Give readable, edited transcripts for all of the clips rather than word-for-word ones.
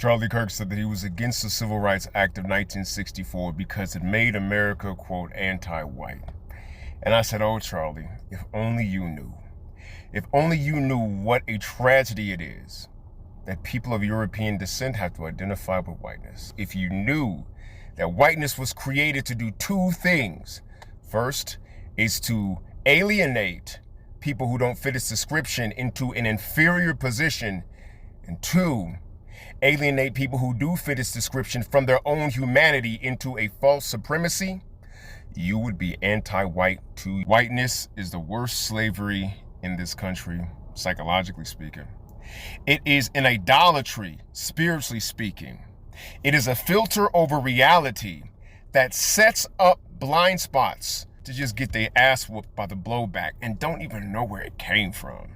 Charlie Kirk said that he was against the Civil Rights Act of 1964 because it made America, quote, anti-white. And I said, oh, Charlie, if only you knew. If only you knew what a tragedy it is that people of European descent have to identify with whiteness. If you knew that whiteness was created to do two things. First is to alienate people who don't fit its description into an inferior position. And two, alienate people who do fit its description from their own humanity into a false supremacy, you would be anti-white too. Whiteness is the worst slavery in this country, psychologically speaking. It is an idolatry, spiritually speaking. It is a filter over reality that sets up blind spots to just get their ass whooped by the blowback and don't even know where it came from.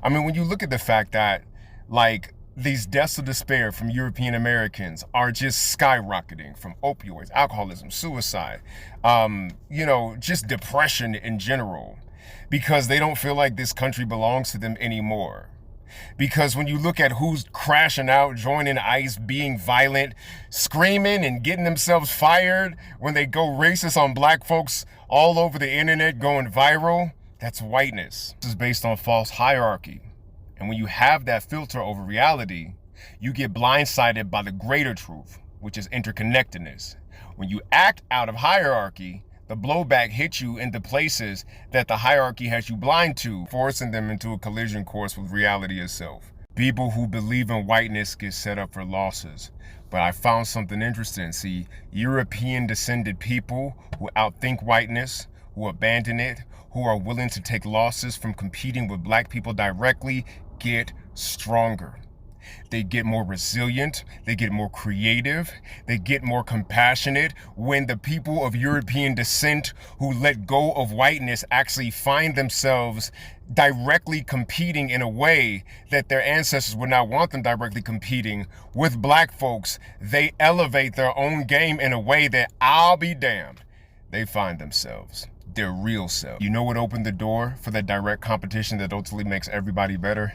I mean, when you look at the fact that, like, these deaths of despair from European Americans are just skyrocketing from opioids, alcoholism, suicide, just depression in general, because they don't feel like this country belongs to them anymore. Because when you look at who's crashing out, joining ICE, being violent, screaming and getting themselves fired when they go racist on black folks all over the internet going viral, that's whiteness. This is based on false hierarchy. And when you have that filter over reality, you get blindsided by the greater truth, which is interconnectedness. When you act out of hierarchy, the blowback hits you into places that the hierarchy has you blind to, forcing them into a collision course with reality itself. People who believe in whiteness get set up for losses. But I found something interesting. See, European descended people who outthink whiteness, who abandon it, who are willing to take losses from competing with black people directly, get stronger. They get more resilient, they get more creative, they get more compassionate when the people of European descent who let go of whiteness actually find themselves directly competing in a way that their ancestors would not want them directly competing with black folks. They elevate their own game in a way that, I'll be damned, they find themselves their real self. You know what opened the door for that direct competition that ultimately makes everybody better?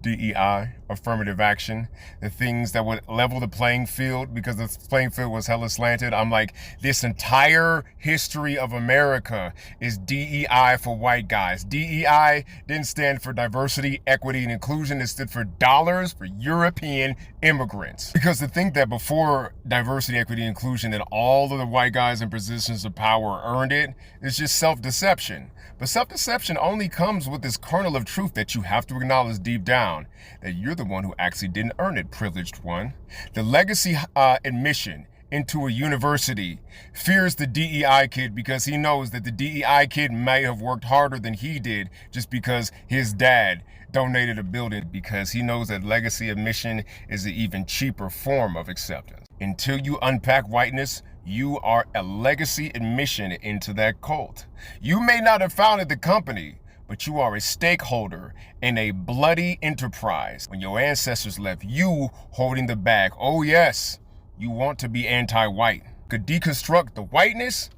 DEI, affirmative action, the things that would level the playing field, because the playing field was hella slanted. I'm like, this entire history of America is DEI for white guys. DEI didn't stand for diversity, equity, and inclusion. It stood for dollars for European immigrants. Because to think that before diversity, equity, and inclusion, that all of the white guys in positions of power earned it, is just self-deception. But self-deception only comes with this kernel of truth that you have to acknowledge deep down, that you're the one who actually didn't earn it, privileged one. The legacy admission into a university fears the DEI kid because he knows that the DEI kid may have worked harder than he did just because his dad donated a building, because he knows that legacy admission is an even cheaper form of acceptance. Until you unpack whiteness, you are a legacy admission into that cult. You may not have founded the company, but you are a stakeholder in a bloody enterprise when your ancestors left you holding the bag. Oh yes, you want to be anti-white. To deconstruct the whiteness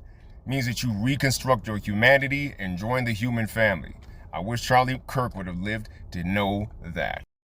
means that you reconstruct your humanity and join the human family. I wish Charlie Kirk would have lived to know that.